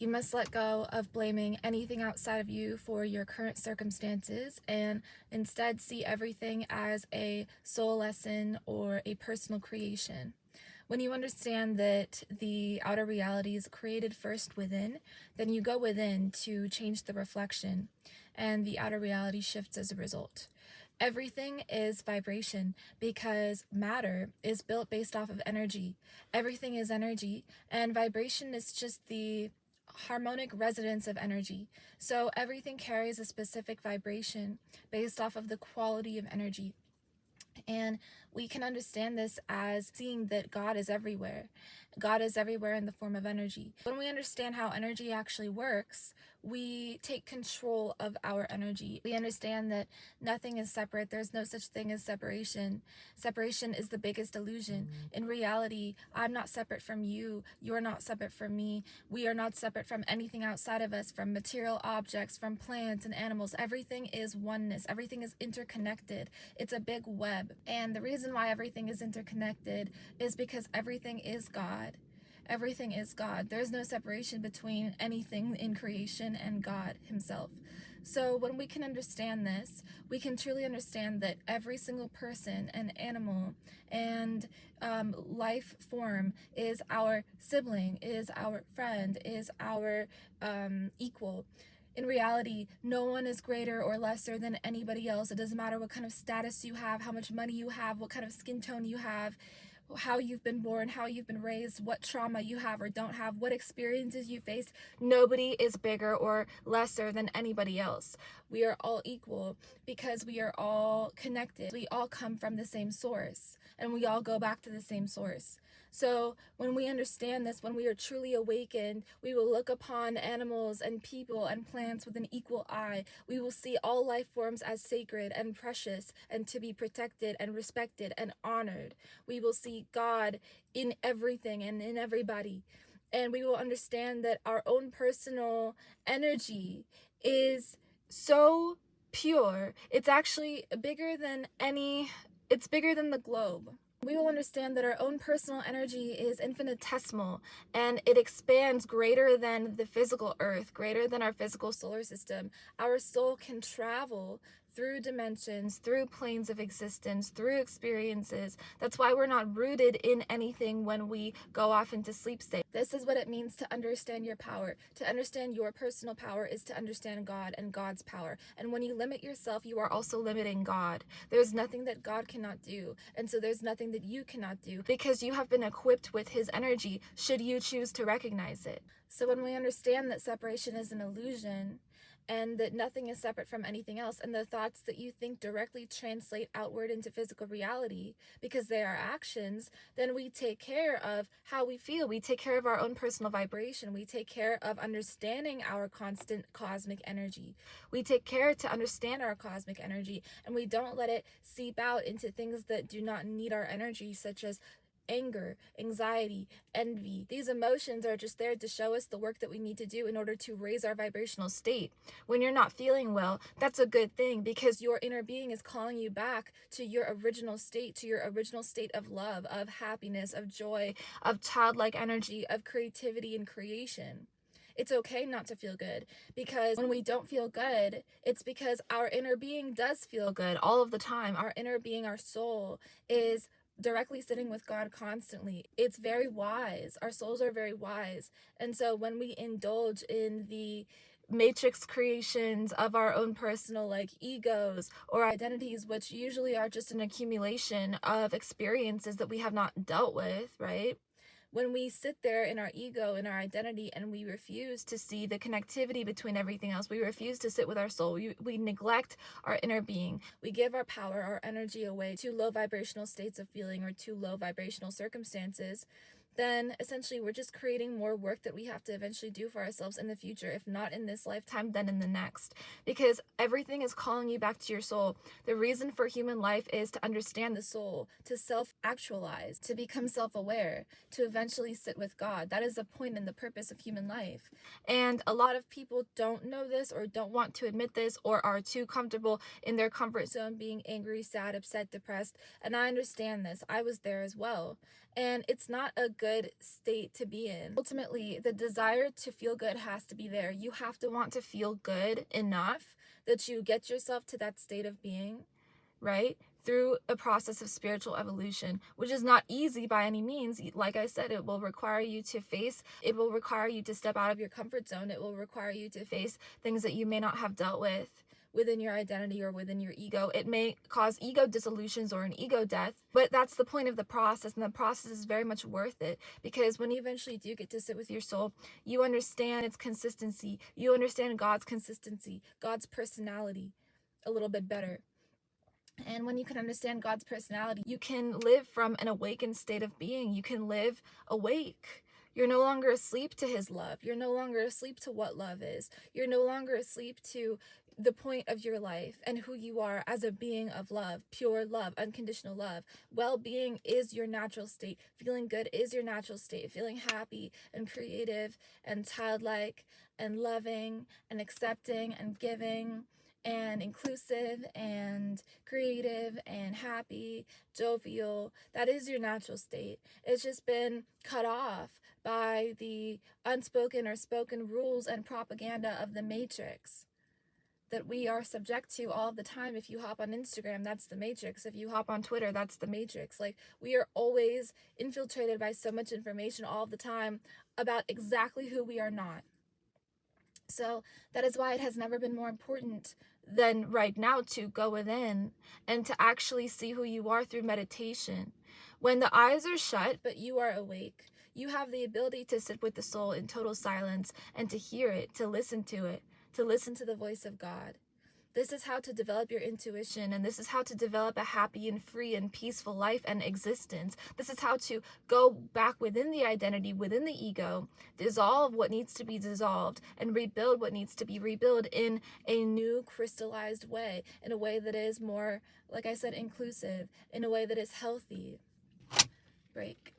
You must let go of blaming anything outside of you for your current circumstances and instead see everything as a soul lesson or a personal creation. When you understand that the outer reality is created first within, then you go within to change the reflection, and the outer reality shifts as a result. Everything is vibration because matter is built based off of energy. Everything is energy, and vibration is just the harmonic resonance of energy. So everything carries a specific vibration based off of the quality of energy. And we can understand this as seeing that God is everywhere. God is everywhere in the form of energy. When we understand how energy actually works, we take control of our energy. We understand that nothing is separate. There's no such thing as separation. Separation is the biggest illusion. In reality, I'm not separate from you. You're not separate from me. We are not separate from anything outside of us, from material objects, from plants and animals. Everything is oneness. Everything is interconnected. It's a big web. And the reason why everything is interconnected is because everything is God. Everything is God. There's no separation between anything in creation and God himself. So when we can understand this, we can truly understand that every single person and animal and life form is our sibling, is our friend, is our equal. In reality, no one is greater or lesser than anybody else. It doesn't matter what kind of status you have, how much money you have, what kind of skin tone you have, how you've been born, how you've been raised, what trauma you have or don't have, what experiences you faced. Nobody is bigger or lesser than anybody else. We are all equal because we are all connected. We all come from the same source and we all go back to the same source. So when we understand this, when we are truly awakened, we will look upon animals and people and plants with an equal eye. We will see all life forms as sacred and precious and to be protected and respected and honored. We will see God in everything and in everybody. And we will understand that our own personal energy is so pure. It's actually bigger than it's bigger than the globe. We will understand that our own personal energy is infinitesimal and it expands greater than the physical earth, greater than our physical solar system. Our soul can travel through dimensions, through planes of existence, through experiences. That's why we're not rooted in anything when we go off into sleep state. This is what it means to understand your power. To understand your personal power is to understand God and God's power. And when you limit yourself, you are also limiting God. There's nothing that God cannot do. And so there's nothing that you cannot do because you have been equipped with his energy should you choose to recognize it. So when we understand that separation is an illusion, and that nothing is separate from anything else, and the thoughts that you think directly translate outward into physical reality because they are actions, then we take care of how we feel. We take care of our own personal vibration. We take care of understanding our constant cosmic energy. We take care to understand our cosmic energy, and we don't let it seep out into things that do not need our energy, such as anger, anxiety, envy. These emotions are just there to show us the work that we need to do in order to raise our vibrational state. When you're not feeling well, that's a good thing because your inner being is calling you back to your original state, to your original state of love, of happiness, of joy, of childlike energy, of creativity and creation. It's okay not to feel good because when we don't feel good, it's because our inner being does feel good all of the time. Our inner being, our soul, is directly sitting with God constantly. It's very wise. Our souls are very wise. And so when we indulge in the matrix creations of our own personal egos or identities, which usually are just an accumulation of experiences that we have not dealt with, right? When we sit there in our ego, in our identity, and we refuse to see the connectivity between everything else, we refuse to sit with our soul, we neglect our inner being, we give our power, our energy away to low vibrational states of feeling or to low vibrational circumstances, then essentially we're just creating more work that we have to eventually do for ourselves in the future. If not in this lifetime, then in the next. Because everything is calling you back to your soul. The reason for human life is to understand the soul, to self-actualize, to become self-aware, to eventually sit with God. That is the point and the purpose of human life. And a lot of people don't know this or don't want to admit this or are too comfortable in their comfort zone being angry, sad, upset, depressed. And I understand this. I was there as well. And it's not a good state to be in. Ultimately, the desire to feel good has to be there. You have to want to feel good enough that you get yourself to that state of being, right? Through a process of spiritual evolution, which is not easy by any means. Like I said, it will require you to step out of your comfort zone. It will require you to face things that you may not have dealt with within your identity or within your ego. It may cause ego dissolutions or an ego death, but that's the point of the process, and the process is very much worth it, because when you eventually do get to sit with your soul, you understand its consistency. You understand God's consistency, God's personality a little bit better. And when you can understand God's personality, you can live from an awakened state of being. You can live awake. You're no longer asleep to his love. You're no longer asleep to what love is. You're no longer asleep to the point of your life and who you are as a being of love, pure love, unconditional love. Well-being is your natural state. Feeling good is your natural state. Feeling happy and creative and childlike and loving and accepting and giving and inclusive and creative and happy, jovial. That is your natural state. It's just been cut off by the unspoken or spoken rules and propaganda of the Matrix that we are subject to all the time. If you hop on Instagram, that's the Matrix. If you hop on Twitter, that's the Matrix. Like, we are always infiltrated by so much information all the time about exactly who we are not. So that is why it has never been more important than right now to go within and to actually see who you are through meditation. When the eyes are shut, but you are awake, you have the ability to sit with the soul in total silence and to hear it, to listen to it, to listen to the voice of God. This is how to develop your intuition, and this is how to develop a happy and free and peaceful life and existence. This is how to go back within the identity, within the ego, dissolve what needs to be dissolved, and rebuild what needs to be rebuilt in a new crystallized way, in a way that is more, like I said, inclusive, in a way that is healthy. Break.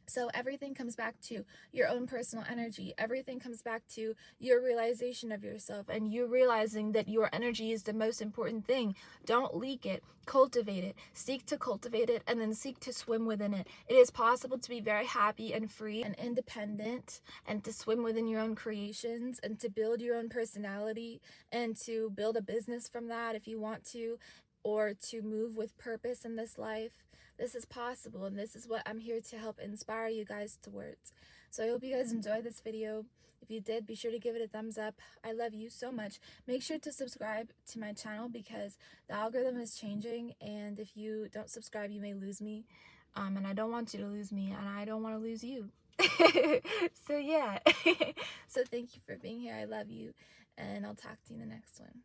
So everything comes back to your own personal energy. Everything comes back to your realization of yourself and you realizing that your energy is the most important thing. Don't leak it. Cultivate it. Seek to cultivate it and then seek to swim within it. It is possible to be very happy and free and independent and to swim within your own creations and to build your own personality and to build a business from that if you want to, or to move with purpose in this life. This is possible, and this is what I'm here to help inspire you guys towards. So I hope you guys enjoyed this video. If you did, be sure to give it a thumbs up. I love you so much. Make sure to subscribe to my channel because the algorithm is changing, and if you don't subscribe, you may lose me. And I don't want you to lose me, and I don't want to lose you. So yeah. So thank you for being here. I love you, and I'll talk to you in the next one.